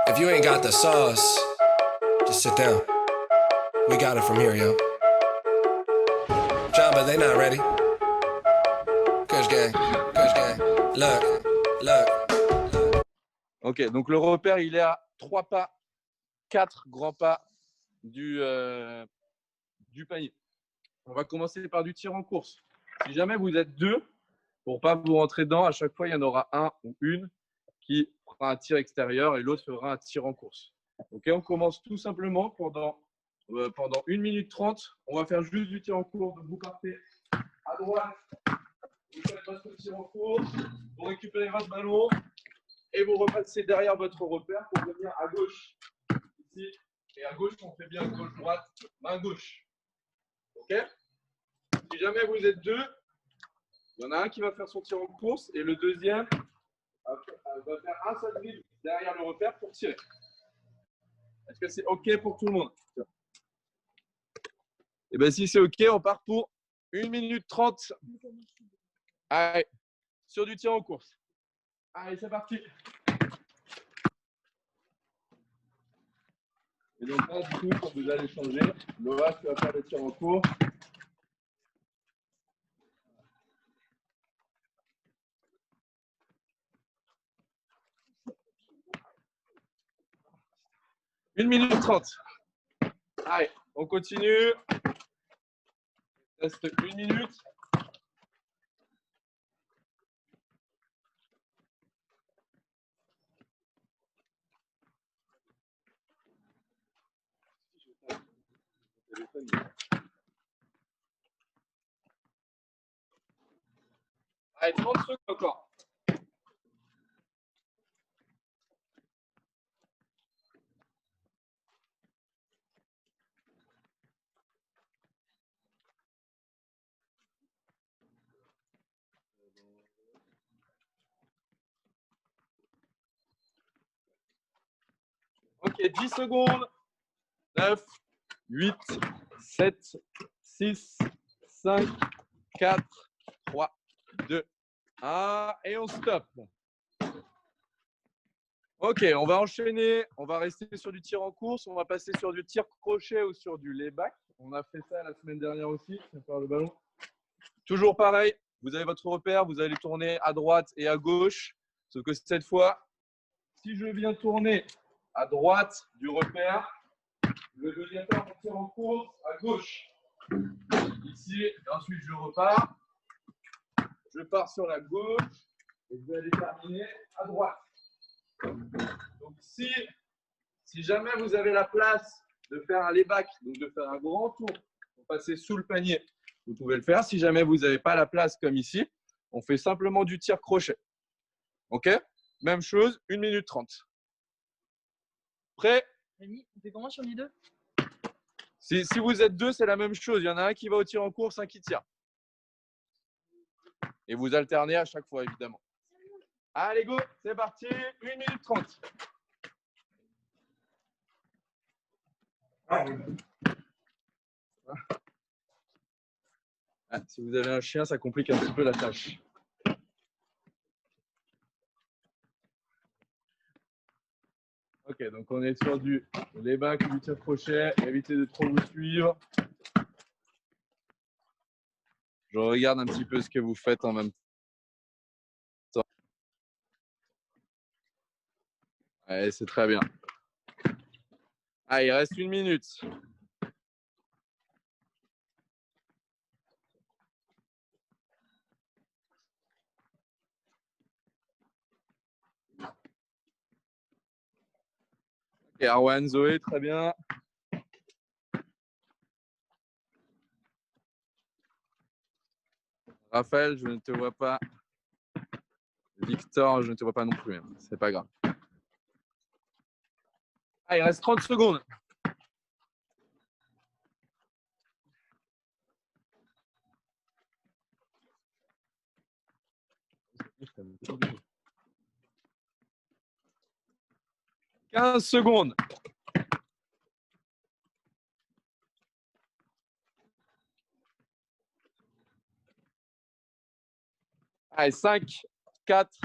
If you ain't got the sauce, just sit down. We got it from here, yo. Jamba, they not ready. Kush gang, Kush gang. Look, look. Ok, donc le repère, il est à 3 pas, 4 grands pas du panier. On va commencer par du tir en course. Si jamais vous êtes deux, pour ne pas vous rentrer dedans, à chaque fois, il y en aura un ou une qui fera un tir extérieur et l'autre fera un tir en course. Ok, on commence tout simplement pendant 1 minute 30. On va faire juste du tir en course. Donc vous partez à droite, vous faites votre tir en course, vous récupérez votre ballon et vous repassez derrière votre repère pour venir à gauche. Ici, et à gauche, on fait bien gauche-droite, main gauche. Ok? Si jamais vous êtes deux, il y en a un qui va faire son tir en course et le deuxième va faire un seul dribble derrière le repère pour tirer. Est-ce que c'est OK pour tout le monde? Et bien, si c'est OK, on part pour 1 minute 30. Allez, sur du tir en course. Allez, c'est parti. Et donc là, du coup, quand vous allez changer, Laura, tu vas faire le tir en course. Une minute 30. Allez, on continue. Il reste 1 minute. Allez, 30 secondes encore. Ok, 10 secondes. 9, 8, 7, 6, 5, 4, 3, 2, 1. Et on stoppe. Ok, on va enchaîner. On va rester sur du tir en course. On va passer sur du tir crochet ou sur du layback. On a fait ça la semaine dernière aussi. Faire le ballon. Toujours pareil. Vous avez votre repère. Vous allez tourner à droite et à gauche. Sauf que cette fois, si je viens tourner à droite du repère, le deuxième temps, on tire en course à gauche. Ici, et ensuite je repars. Je pars sur la gauche et je vais aller terminer à droite. Donc si jamais vous avez la place de faire un layback, donc de faire un grand tour pour passer sous le panier, vous pouvez le faire. Si jamais vous n'avez pas la place comme ici, on fait simplement du tir crochet. Ok? Même chose, 1 minute 30. Prêt? Rémi, on fait comment sur les deux? Si vous êtes deux, c'est la même chose. Il y en a un qui va au tir en course, un qui tire. Et vous alternez à chaque fois, évidemment. Allez, go, c'est parti. 1 minute 30. Ah, si vous avez un chien, ça complique un petit peu la tâche. Ok, donc on est sur du layback, du tir crochet. Évitez de trop vous suivre. Je regarde un petit peu ce que vous faites en même temps. Allez, c'est très bien. Ah, il reste 1 minute. Ok, Arwan, Zoé, très bien. Raphaël, je ne te vois pas. Victor, je ne te vois pas non plus. Hein. C'est pas grave. Ah, il reste 30 secondes. « 15 secondes. Allez, 5, 4,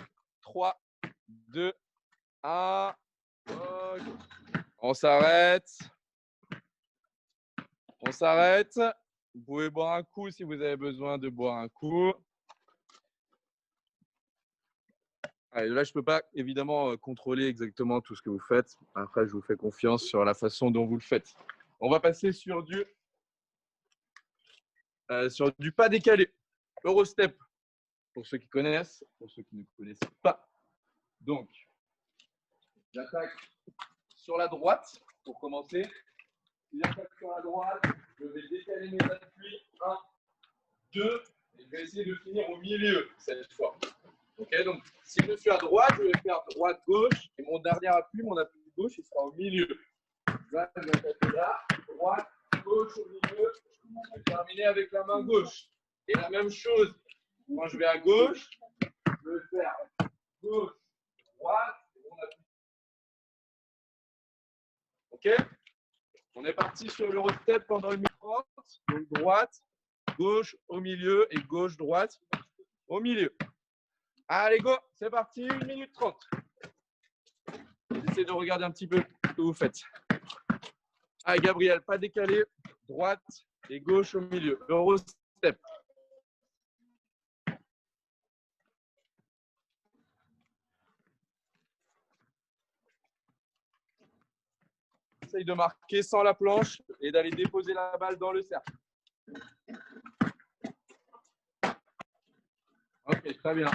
3, 2, 1. Ok, On s'arrête. On s'arrête. Vous pouvez boire un coup si vous avez besoin de boire un coup. Allez, là, je ne peux pas évidemment contrôler exactement tout ce que vous faites. Après, je vous fais confiance sur la façon dont vous le faites. On va passer sur du pas décalé. Eurostep, pour ceux qui connaissent, pour ceux qui ne connaissent pas. Donc, j'attaque sur la droite pour commencer. Si j'attaque sur la droite, je vais décaler mes appuis. 1, 2, et je vais essayer de finir au milieu cette fois. Ok, donc si je suis à droite, je vais faire droite-gauche et mon dernier appui, mon appui gauche, il sera au milieu. Là, je vais attaquer là, droite, gauche au milieu. Je vais terminer avec la main gauche. Et la même chose, quand je vais à gauche, je vais faire gauche, droite, et mon appui. Ok, on est parti sur l'Eurostep pendant 1 minute 30. Donc droite, gauche au milieu et gauche, droite au milieu. Allez, go, c'est parti, 1 minute 30. Essayez de regarder un petit peu ce que vous faites. Allez, Gabriel, pas décalé, droite et gauche au milieu. Eurostep. Essaye de marquer sans la planche et d'aller déposer la balle dans le cercle. Ok, très bien.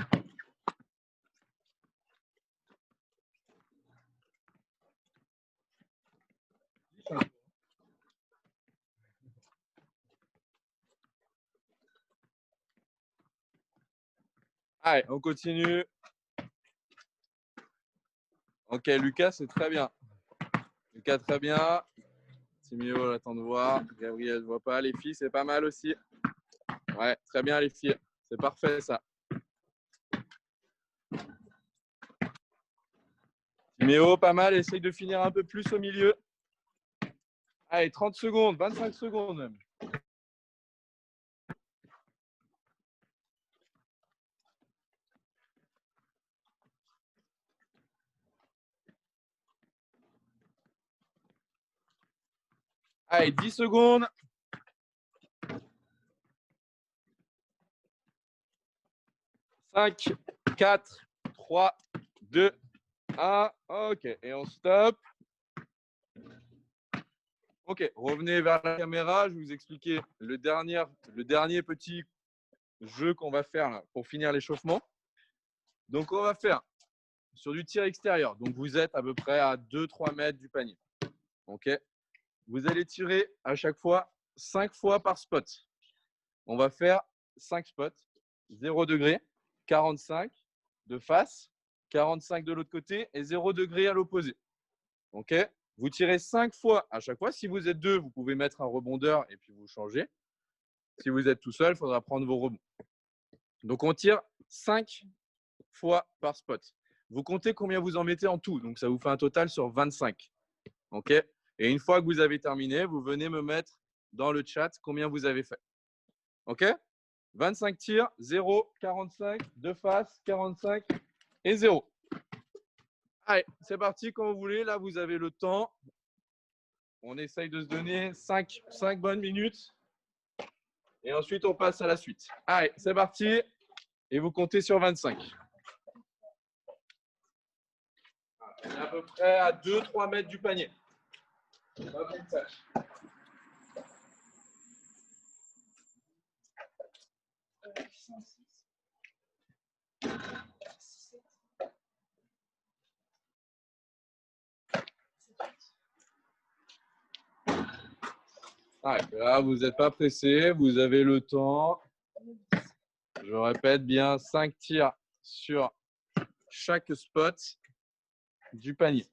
Allez, on continue. Ok, Lucas, c'est très bien. Lucas, très bien. Timéo, attend de voir. Gabriel, ne voit pas. Les filles, c'est pas mal aussi. Ouais, très bien, les filles. C'est parfait, ça. Timéo, pas mal. Essaye de finir un peu plus au milieu. Allez, 30 secondes, 25 secondes même. Allez, 10 secondes. 5, 4, 3, 2, 1. Ok, et on stop. Ok, revenez vers la caméra. Je vais vous expliquer le dernier petit jeu qu'on va faire là, pour finir l'échauffement. Donc, on va faire sur du tir extérieur. Donc, vous êtes à peu près à 2-3 mètres du panier. Ok. Vous allez tirer à chaque fois 5 fois par spot. On va faire 5 spots. 0 degré, 45 de face, 45 de l'autre côté et 0 degré à l'opposé. Ok. Vous tirez 5 fois à chaque fois. Si vous êtes deux, vous pouvez mettre un rebondeur et puis vous changez. Si vous êtes tout seul, il faudra prendre vos rebonds. Donc, on tire 5 fois par spot. Vous comptez combien vous en mettez en tout. Donc, ça vous fait un total sur 25. OK. Et une fois que vous avez terminé, vous venez me mettre dans le chat combien vous avez fait. OK. 25 tirs, 0, 45, de face, 45 et 0. Allez, c'est parti quand vous voulez. Là, vous avez le temps. On essaye de se donner 5 bonnes minutes. Et ensuite, on passe à la suite. Allez, c'est parti. Et vous comptez sur 25. On est à peu près à 2-3 mètres du panier. Pas plus de ça. Ouais, là, vous n'êtes pas pressé, vous avez le temps. Je répète bien, 5 tirs sur chaque spot du panier.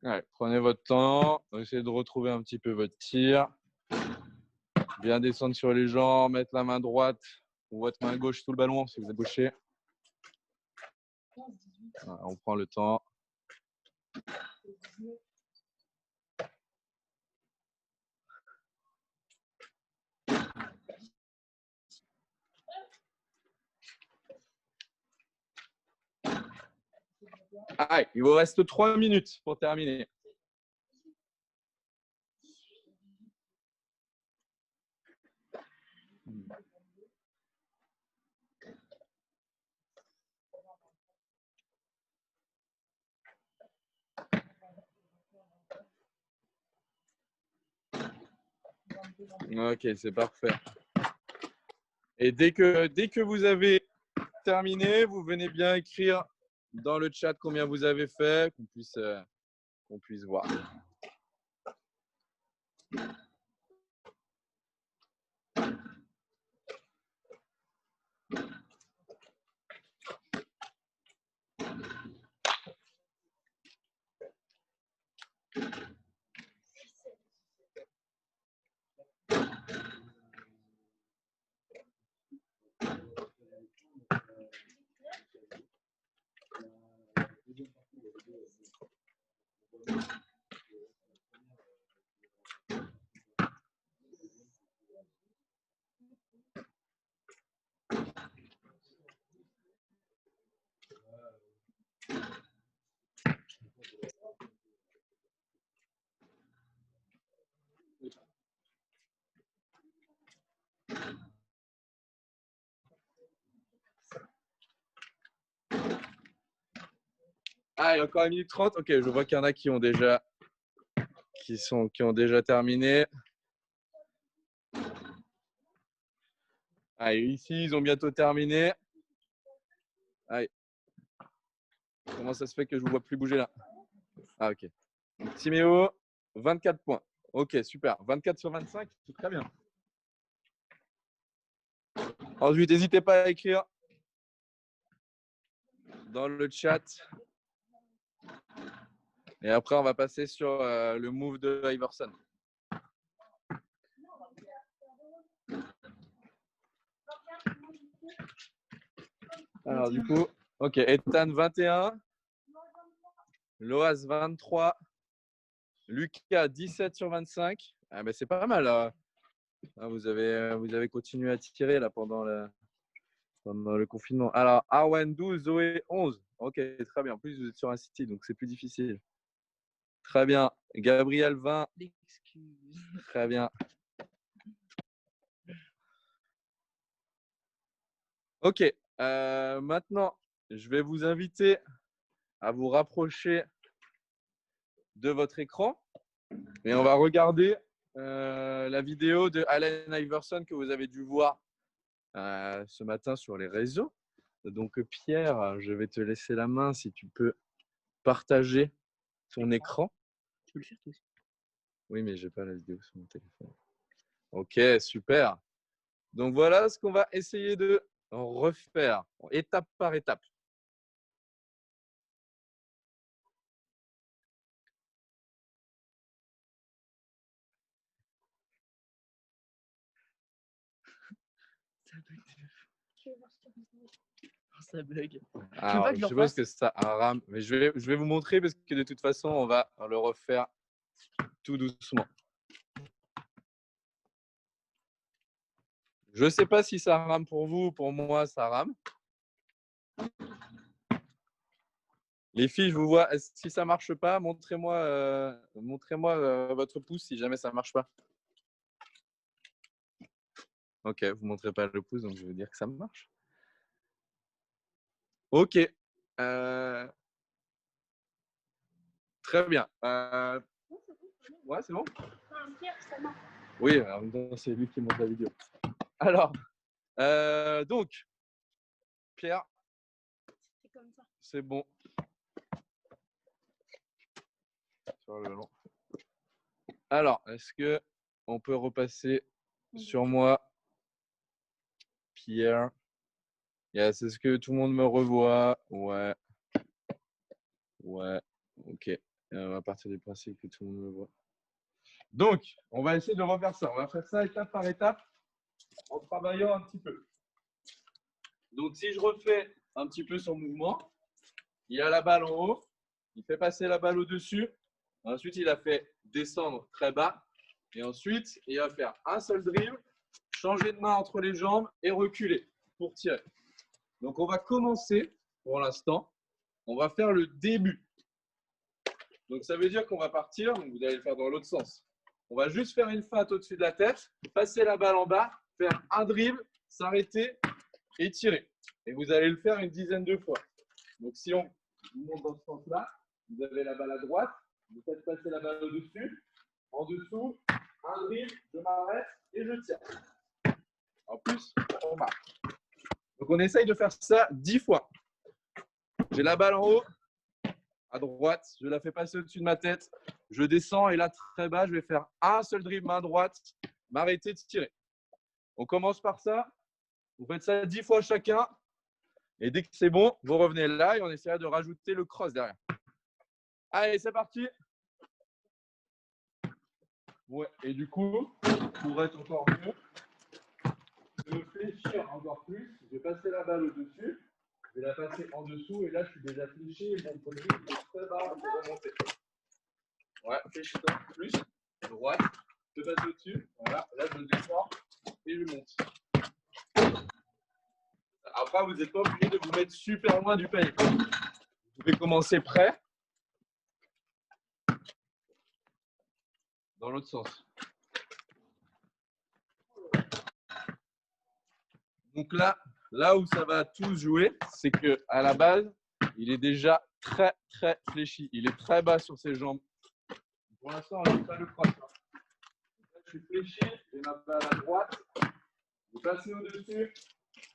Ouais, prenez votre temps, essayez de retrouver un petit peu votre tir. Bien descendre sur les jambes, mettre la main droite ou votre main gauche sous le ballon si vous êtes gaucher. Voilà, on prend le temps. Allez, il vous reste 3 minutes pour terminer. Ok, c'est parfait. Et dès que vous avez terminé, vous venez bien écrire dans le chat combien vous avez fait, qu'on puisse voir. Ah, il y a encore 1 minute 30. Ok, je vois qu'il y en a qui ont déjà terminé. Allez, ici, ils ont bientôt terminé. Allez. Comment ça se fait que je ne vous vois plus bouger là? Ah, ok. Timéo, 24 points. Ok, super. 24 sur 25, c'est très bien. Ensuite, n'hésitez pas à écrire dans le chat. Et après, on va passer sur le move de Iverson. Alors, du coup, ok, Ethan 21, Loas 23, Lucas 17 sur 25. Ah, ben, c'est pas mal. Vous avez continué à tirer là pendant le confinement. Alors, Arwen 12, Zoé 11. Ok, très bien. En plus, vous êtes sur un city, donc c'est plus difficile. Très bien. Gabriel 20. Très bien. Ok. Maintenant, je vais vous inviter à vous rapprocher de votre écran et on va regarder la vidéo de Allen Iverson que vous avez dû voir ce matin sur les réseaux. Donc, Pierre, je vais te laisser la main si tu peux partager ton écran. Tu peux le faire toi aussi. Oui, mais je n'ai pas la vidéo sur mon téléphone. Ok, super. Donc, voilà ce qu'on va essayer de refaire étape par étape. Ça bug. Alors, je suppose que ça rame, mais je vais vous montrer parce que de toute façon, on va le refaire tout doucement. Je ne sais pas si ça rame pour vous, pour moi, ça rame. Les filles, je vous vois. Si ça ne marche pas, montrez-moi votre pouce si jamais ça ne marche pas. Ok, vous ne montrez pas le pouce, donc je veux dire que ça marche. Ok. Très bien. Ouais, c'est bon? Oui, en même temps, c'est lui qui monte la vidéo. Alors, donc, Pierre, c'est bon. Sur le long. Alors, est-ce qu'on peut repasser sur moi, Pierre? Yes, est-ce que tout le monde me revoit? Ouais. Ouais. Ok. On va partir du principe que tout le monde me voit. Donc, on va essayer de refaire ça. On va faire ça étape par étape en travaillant un petit peu. Donc, si je refais un petit peu son mouvement, il a la balle en haut, il fait passer la balle au-dessus. Ensuite, il a fait descendre très bas. Et ensuite, il va faire un seul dribble, changer de main entre les jambes et reculer pour tirer. Donc, on va commencer pour l'instant on va faire le début. Donc, ça veut dire qu'on va partir, donc vous allez le faire dans l'autre sens. On va juste faire une feinte au-dessus de la tête, passer la balle en bas, faire un dribble, s'arrêter et tirer. Et vous allez le faire une dizaine de fois. Donc, si on monte dans ce sens-là, vous avez la balle à droite, vous faites passer la balle au-dessus, en dessous, un dribble, je m'arrête et je tire. En plus, on marque. Donc, on essaye de faire ça 10 fois. J'ai la balle en haut, à droite, je la fais passer au-dessus de ma tête, je descends et là, très bas, je vais faire un seul dribble, main droite, m'arrêter de tirer. On commence par ça. Vous faites ça 10 fois chacun. Et dès que c'est bon, vous revenez là et on essaiera de rajouter le cross derrière. Allez, c'est parti. Ouais, et du coup, pour être encore mieux, je vais fléchir encore plus. Je vais passer la balle au-dessus. Je vais la passer en dessous et là, je suis déjà fléché. Et mon produit est très bas pour remonter. Ouais, fléchis encore plus. Droite, je passe au-dessus. Voilà, là, je descends et je monte. Après, vous n'êtes pas obligé de vous mettre super loin du panier. Vous pouvez commencer près. Dans l'autre sens. Donc là où ça va tout jouer, c'est qu'à la base, il est déjà très fléchi. Il est très bas sur ses jambes. Pour l'instant, on n'a pas le cross. Là, je suis fléchi, j'ai ma balle à droite. Je vais passer au-dessus.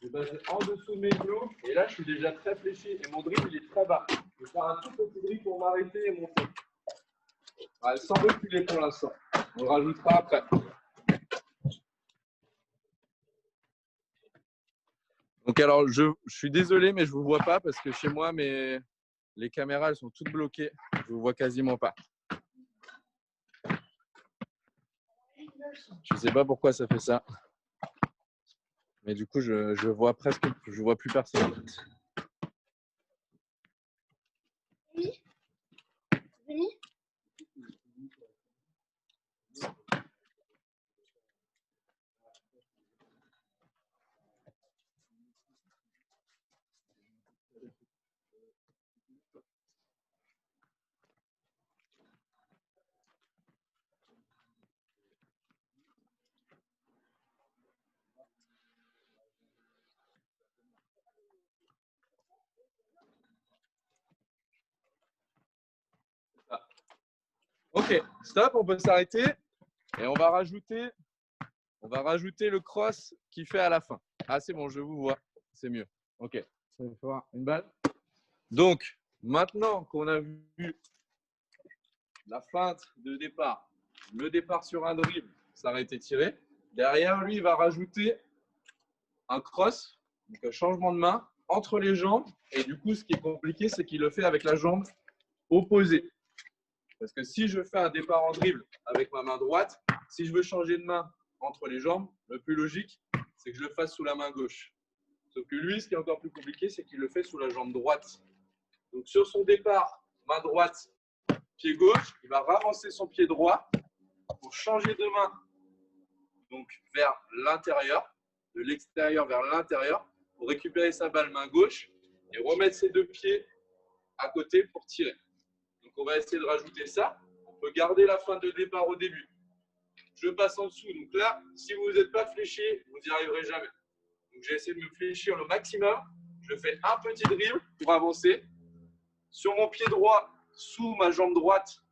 Je vais passer en dessous de mes genoux. Et là, je suis déjà très fléchi. Et mon dribble, il est très bas. Je vais faire un tout petit dribble pour m'arrêter et monter. Ouais, sans reculer pour l'instant. On le rajoutera après. Donc alors, je suis désolé, mais je ne vous vois pas parce que chez moi, les caméras, elles sont toutes bloquées. Je ne vous vois quasiment pas. Je ne sais pas pourquoi ça fait ça. Mais du coup, je vois presque, je vois plus personne. Oui. Oui. Ok, stop, on peut s'arrêter et on va rajouter le cross qu'il fait à la fin. Ah, c'est bon, je vous vois, c'est mieux. Ok, ça va faire une balle. Donc, maintenant qu'on a vu la feinte de départ, le départ sur un dribble, s'arrêter tiré, derrière lui, il va rajouter un cross, donc un changement de main entre les jambes. Et du coup, ce qui est compliqué, c'est qu'il le fait avec la jambe opposée. Parce que si je fais un départ en dribble avec ma main droite, si je veux changer de main entre les jambes, le plus logique, c'est que je le fasse sous la main gauche. Sauf que lui, ce qui est encore plus compliqué, c'est qu'il le fait sous la jambe droite. Donc sur son départ, main droite, pied gauche, il va ravancer son pied droit pour changer de main donc vers l'intérieur, de l'extérieur vers l'intérieur, pour récupérer sa balle main gauche et remettre ses deux pieds à côté pour tirer. Donc, on va essayer de rajouter ça. On peut garder la fin de départ au début. Je passe en dessous. Donc là, si vous n'êtes pas fléché, vous n'y arriverez jamais. Donc, j'ai essayé de me fléchir le maximum. Je fais un petit dribble pour avancer. Sur mon pied droit, sous ma jambe droite,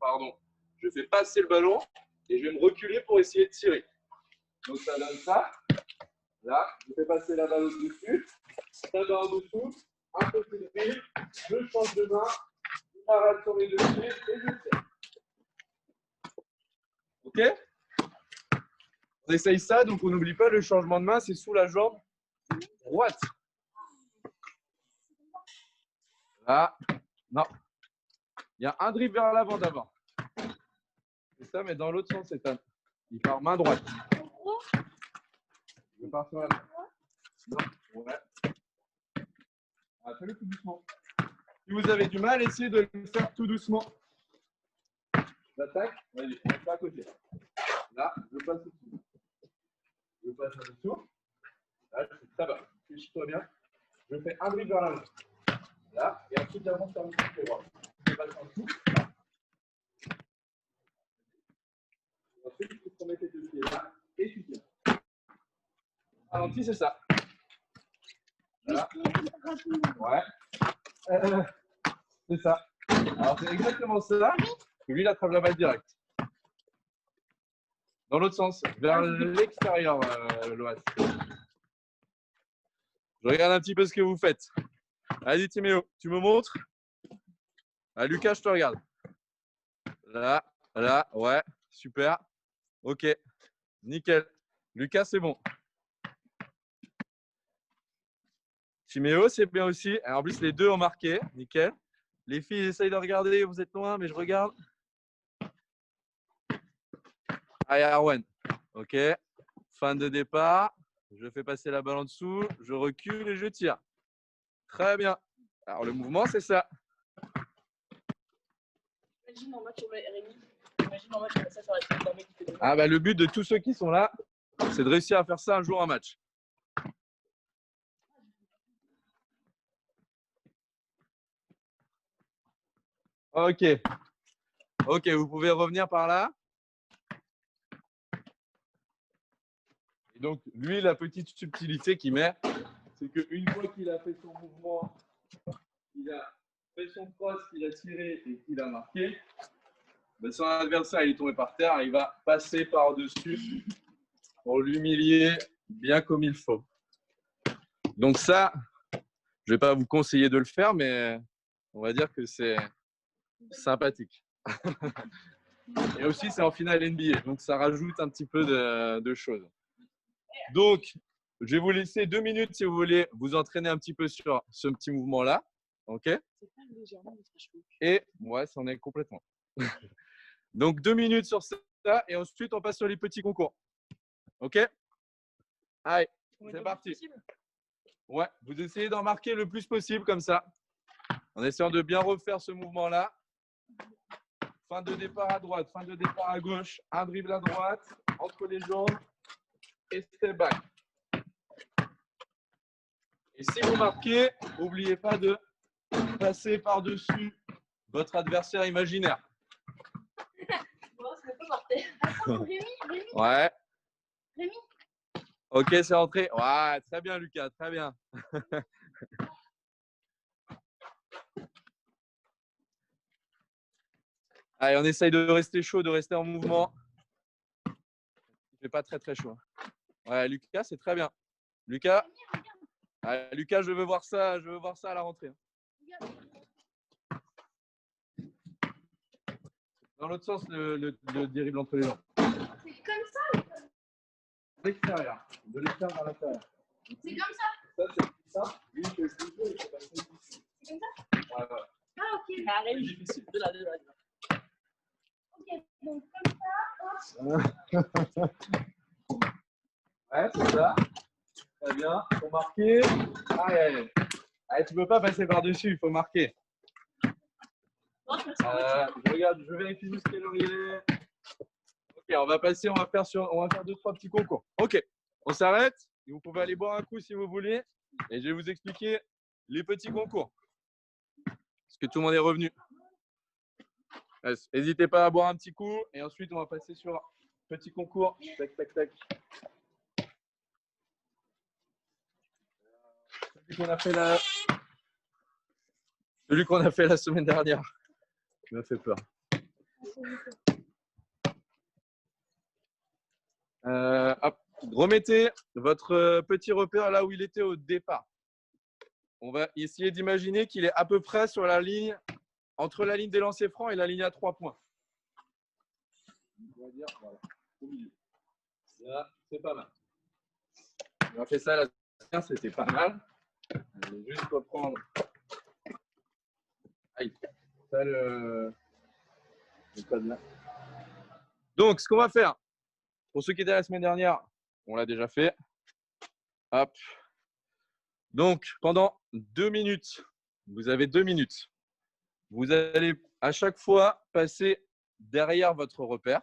je fais passer le ballon et je vais me reculer pour essayer de tirer. Donc, ça donne ça. Là, je fais passer la balle au-dessus. Ça donne en dessous. Un petit dribble. Je change de main. Je m'arrête sur mes deux pieds et je tire. Ok? On essaye ça, donc on n'oublie pas le changement de main, c'est sous la jambe droite. Là, non. Il y a un dribble vers l'avant d'abord. C'est ça, mais dans l'autre sens, c'est un. Il part main droite. Je pars sur la main. Non, ouais. Ah, fais-le tout doucement. Si vous avez du mal, essayez de le faire tout doucement. J'attaque. Vas-y, on fait à côté. Là, je passe au-dessus. Je passe en dessous. Là, je suis très bas. Fiche-toi bien. Je fais un dribble vers l'avant. Là, et ensuite, j'avance sur le pied droit. Je passe en dessous. Ensuite, tu remets tes deux pieds là et tu tiens. Ralenti, c'est ça. Voilà. Ouais. C'est ça. Alors, c'est exactement ça. Lui, il attrape la balle directe. Dans l'autre sens, vers l'extérieur, Loas. Je regarde un petit peu ce que vous faites. Allez, Timéo, tu me montres. Ah, Lucas, je te regarde. Là, ouais, super. Ok, nickel. Lucas, c'est bon. Timéo, c'est bien aussi. En plus, les deux ont marqué. Nickel. Les filles essayent de regarder. Vous êtes loin, mais je regarde. Allez, Arwen. Ok. Fin de départ. Je fais passer la balle en dessous. Je recule et je tire. Très bien. Alors, le mouvement, c'est ça. Imagine en match, Rémi. Imagine en match, on met ça sur la tête d'un mec qui fait des Ah, bah, le but de tous ceux qui sont là, c'est de réussir à faire ça un jour en match. Ok. Ok, vous pouvez revenir par là. Et donc, lui, la petite subtilité qu'il met, c'est qu'une fois qu'il a fait son mouvement, qu'il a fait son cross, qu'il a tiré et qu'il a marqué, ben son adversaire il est tombé par terre, il va passer par-dessus pour l'humilier bien comme il faut. Donc ça, je ne vais pas vous conseiller de le faire, mais on va dire que c'est sympathique. Et aussi, c'est en finale NBA, donc ça rajoute un petit peu de choses. Donc, je vais vous laisser 2 minutes si vous voulez vous entraîner un petit peu sur ce petit mouvement-là. OK? C'est pas légèrement de sa cheveux. Et ouais, c'en est complètement. Donc, 2 minutes sur ça et ensuite, on passe sur les petits concours. OK? Allez, c'est parti. Ouais, vous essayez d'en marquer le plus possible comme ça, en essayant de bien refaire ce mouvement-là. Fin de départ à droite, fin de départ à gauche, un dribble à droite, entre les jambes et step back. Et si vous marquez, n'oubliez pas de passer par-dessus votre adversaire imaginaire. Bon, c'est pas mortel. Attends, Rémi. Ouais. Rémi. Ok, c'est rentré. Ouais, très bien, Lucas, très bien. Allez, on essaye de rester chaud, de rester en mouvement. Il fait pas très très chaud. Ouais, Lucas, c'est très bien. Lucas, allez, Lucas, je veux voir ça à la rentrée. Dans l'autre sens, le dribble entre les jambes. C'est comme ça. De l'extérieur, de l'extérieur à l'intérieur. C'est comme ça. Ça, c'est ça. Lui, il fait plus chaud, il fait passer ici. C'est comme ça. Ouais, ouais. Ah, ok. Ah, C'est Rémi, difficile. de là. Ok, donc comme ça. Ouais, c'est ça. Très bien. Il faut marquer. Allez, allez, tu ne peux pas passer par-dessus, il faut marquer. Je regarde, je vérifie juste quelle heure il est. Ok, on va passer, on va faire 2-3 petits concours. Ok, on s'arrête. Vous pouvez aller boire un coup si vous voulez. Et je vais vous expliquer les petits concours. Parce que tout le monde est revenu. N'hésitez pas à boire un petit coup. Et ensuite, on va passer sur petit concours. Tac, tac, tac. Celui qu'on a fait la semaine dernière. Il m'a fait peur. Hop. Remettez votre petit repère là où il était au départ. On va essayer d'imaginer qu'il est à peu près sur la ligne, entre la ligne des lancers francs et la ligne à 3 points. On va dire, voilà, au milieu. Là, c'est pas mal. On a fait ça la semaine dernière, c'était pas mal. Je vais juste reprendre. Aïe, ça le code là. Donc, ce qu'on va faire, pour ceux qui étaient la semaine dernière, on l'a déjà fait. Hop. Donc, pendant 2 minutes, vous avez 2 minutes. Vous allez à chaque fois passer derrière votre repère.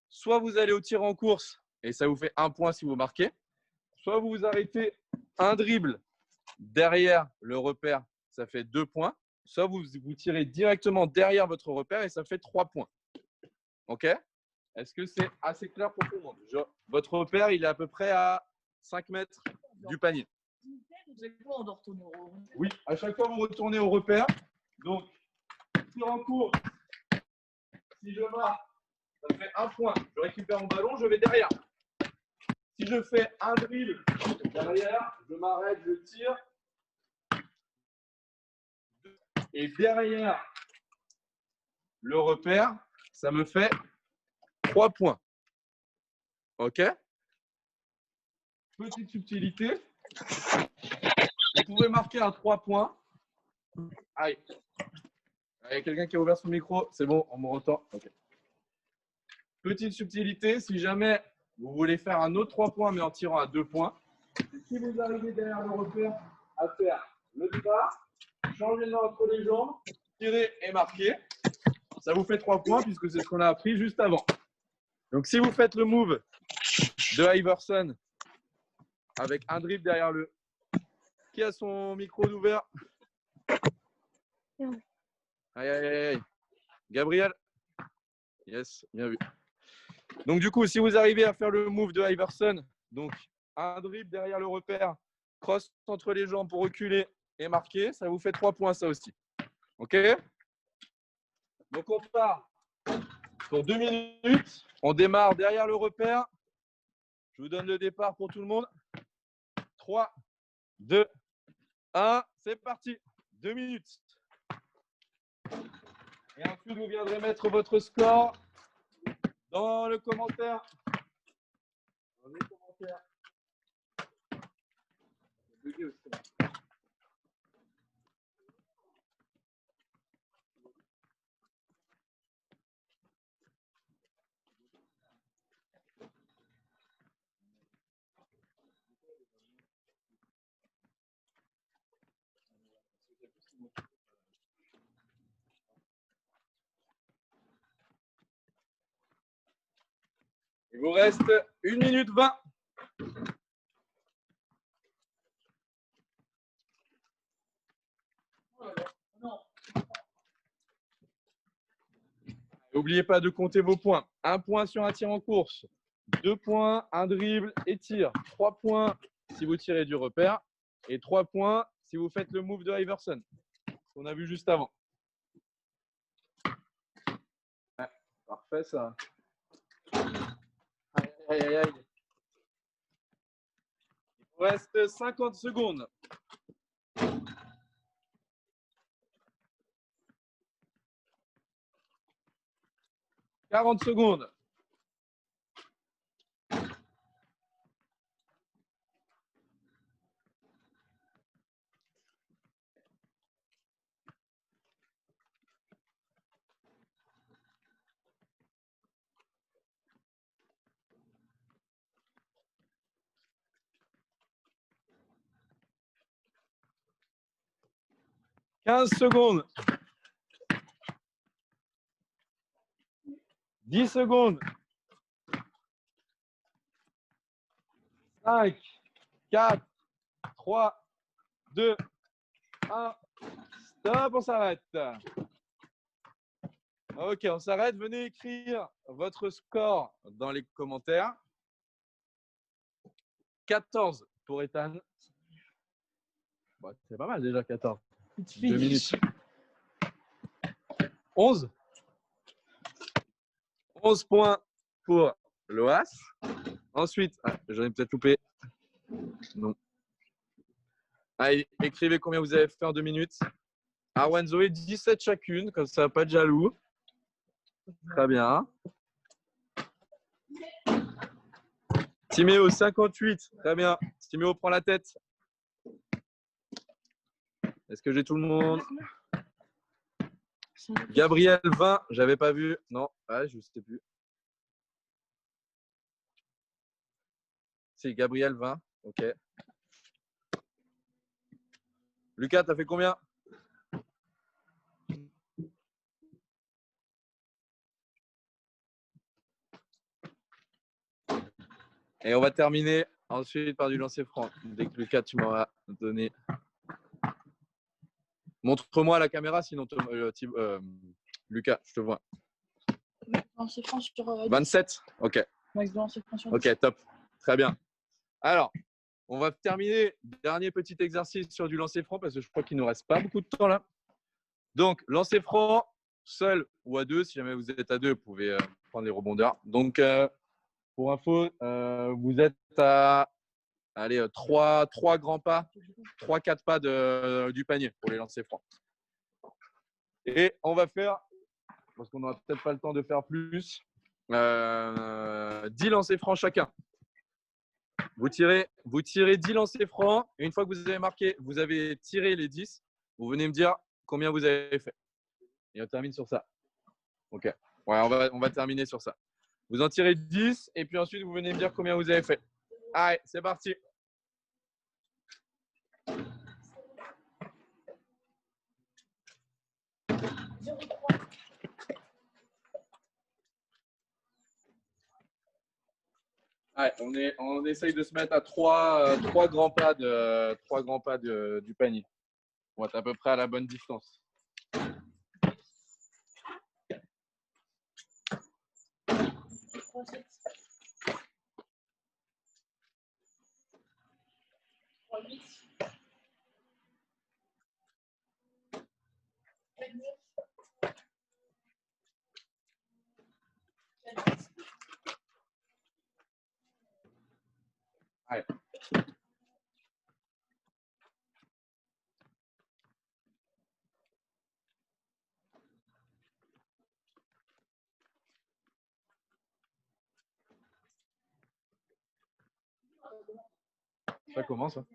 Soit vous allez au tir en course et ça vous fait 1 point si vous marquez. Soit vous vous arrêtez un dribble derrière le repère ça fait 2 points. Soit vous tirez directement derrière votre repère et ça fait 3 points. OK? Est-ce que c'est assez clair pour tout le monde? Votre repère, il est à peu près à 5 mètres du panier. On doit retourner au repère. Oui, à chaque fois, vous retournez au repère. Donc, tir en cours. Si je marque, ça fait 1 point. Je récupère mon ballon, je vais derrière. Si je fais un dribble derrière, je m'arrête, je tire. Et derrière le repère, ça me fait 3 points. OK? Petite subtilité. Vous pouvez marquer à 3 points. Aïe. Il y a quelqu'un qui a ouvert son micro. C'est bon, on me entend. OK. Petite subtilité. Si jamais vous voulez faire un autre 3 points, mais en tirant à 2 points, si vous arrivez derrière le repère à faire le départ, changez de main entre les jambes, tirez et marquez. Ça vous fait 3 points puisque c'est ce qu'on a appris juste avant. Donc, si vous faites le move de Iverson avec un dribble derrière le… Qui a son micro ouvert? Aïe, aïe, aïe, aïe. Gabriel? Yes, bien vu. Donc, du coup, si vous arrivez à faire le move de Iverson, donc un dribble derrière le repère, cross entre les jambes pour reculer et marquer, ça vous fait 3 points, ça aussi. OK? Donc, on part pour 2 minutes. On démarre derrière le repère. Je vous donne le départ pour tout le monde. 3, 2, 1. C'est parti. 2 minutes. Et ensuite, vous viendrez mettre votre score dans le commentaire. Dans les commentaires. Il vous reste 1 minute 20. N'oubliez pas de compter vos points. 1 point sur un tir en course. 2 points, un dribble et tir. 3 points si vous tirez du repère. Et 3 points si vous faites le move de Iverson, qu'on a vu juste avant. Ouais, parfait ça. Aïe, aïe, aïe, aïe. Il vous reste 50 secondes. « 40 secondes. 15 secondes. 10 secondes. 5, 4, 3, 2, 1. Stop, on s'arrête. Ok, on s'arrête. Venez écrire votre score dans les commentaires. 14 pour Ethan. Bon, c'est pas mal déjà, 14. 2 minutes. 11. 11 points pour Loas. Ensuite, j'en ai peut-être loupé. Non. Allez, écrivez combien vous avez fait en 2 minutes. Arwan, Zoé, 17 chacune, comme ça, pas de jaloux. Très bien. Timéo, 58. Très bien. Timéo prend la tête. Est-ce que j'ai tout le monde? Gabriel, 20. J'avais pas vu. Non, je ne sais plus. C'est Gabriel, 20. Ok. Lucas, t'as fait combien? Et on va terminer ensuite par du lancer franc. Dès que Lucas, tu m'auras donné. Montre-moi à la caméra, sinon Lucas, je te vois. Lancer franc sur 27. Ok. max de lancer franc sur 10. Ok, top. Très bien. Alors, on va terminer. Dernier petit exercice sur du lancer franc parce que je crois qu'il ne nous reste pas beaucoup de temps là. Donc, lancer franc, seul ou à deux. Si jamais vous êtes à deux, vous pouvez prendre les rebondeurs. Donc, pour info, vous êtes à allez, 3 grands pas, 3-4 pas du panier pour les lancer francs. Et on va faire, parce qu'on n'aura peut-être pas le temps de faire plus, 10 lancers francs chacun. Vous tirez 10 lancers francs. Et une fois que vous avez marqué, vous avez tiré les 10, vous venez me dire combien vous avez fait. Et on termine sur ça. Ok. Ouais, on va terminer sur ça. Vous en tirez 10 et puis ensuite, vous venez me dire combien vous avez fait. Allez, c'est parti. Allez, on essaye de se mettre à 3 grands pas, du panier. On va être à peu près à la bonne distance. Allez. Ça commence. Hein.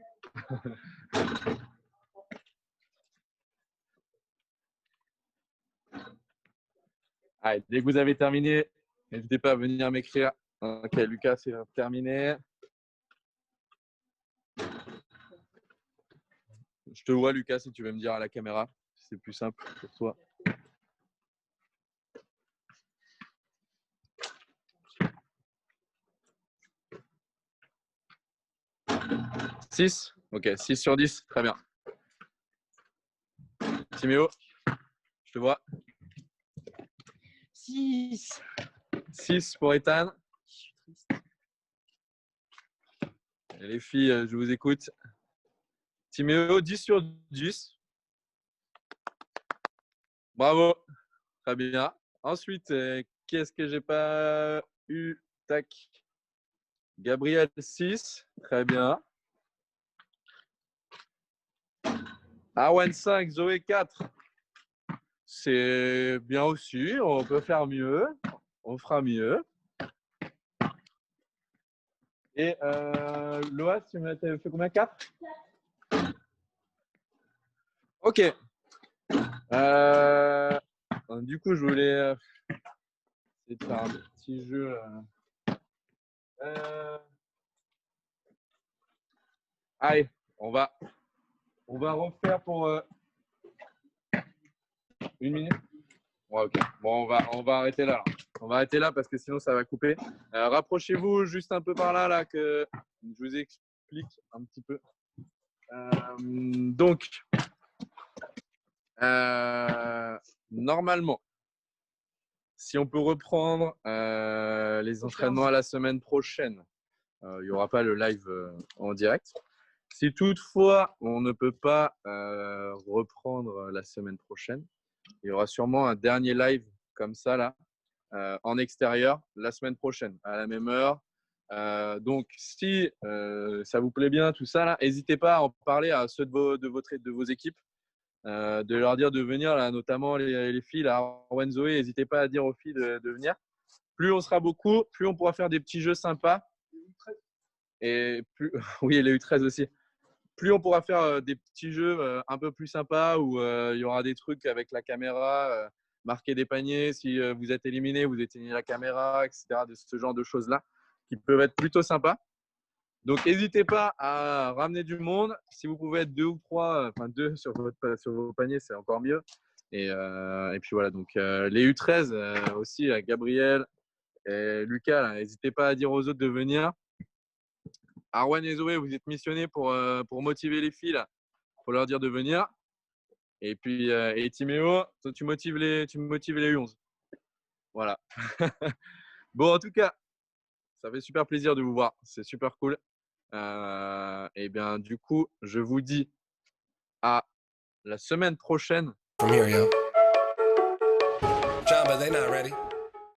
Allez, dès que vous avez terminé, n'hésitez pas à venir m'écrire. Ok, Lucas, c'est terminé. Je te vois, Lucas, si tu veux me dire à la caméra. C'est plus simple pour toi. « 6 » Ok, 6 sur 10. Très bien. Timéo, je te vois. 6. 6 pour Ethan. Et les filles, je vous écoute. Timéo, 10 sur 10. Bravo. Très bien. Ensuite, qu'est-ce que j'ai pas eu? Tac. Gabriel, 6. Très bien. Arwen, 5. Zoé, 4. C'est bien aussi. On peut faire mieux. On fera mieux. Et Loas, tu m'as fait combien? 4? Ok. Du coup, je voulais essayer de faire un petit jeu. Allez, on va refaire pour 1 minute. Ouais, ok. Bon, on va arrêter là. On va arrêter là parce que sinon ça va couper. Rapprochez-vous juste un peu par là, là, que je vous explique un petit peu. Donc, normalement, si on peut reprendre les entraînements à la semaine prochaine, il n'y aura pas le live en direct. Si toutefois on ne peut pas reprendre la semaine prochaine, il y aura sûrement un dernier live comme ça là, en extérieur la semaine prochaine à la même heure. Donc si ça vous plaît bien tout ça là, n'hésitez pas à en parler à ceux de vos équipes, de leur dire de venir là, notamment les filles là, Arwen, Zoé, n'hésitez pas à dire aux filles de venir. Plus on sera beaucoup, plus on pourra faire des petits jeux sympas. Et plus oui, les U13 aussi. Plus on pourra faire des petits jeux un peu plus sympas où il y aura des trucs avec la caméra, marquer des paniers. Si vous êtes éliminé, vous éteignez la caméra, etc. De ce genre de choses-là qui peuvent être plutôt sympas. Donc, n'hésitez pas à ramener du monde. Si vous pouvez être 2 ou 3, enfin 2 sur vos paniers, c'est encore mieux. Et puis voilà, donc les U13 aussi, Gabriel et Lucas, n'hésitez pas à dire aux autres de venir. Arwen et Zoé, vous êtes missionnés pour motiver les filles. Il faut leur dire de venir. Et puis, et Timéo, toi, tu motives les U11. Voilà. Bon, en tout cas, ça fait super plaisir de vous voir. C'est super cool. Et bien, du coup, je vous dis à la semaine prochaine. From here, yo. John, but they not ready.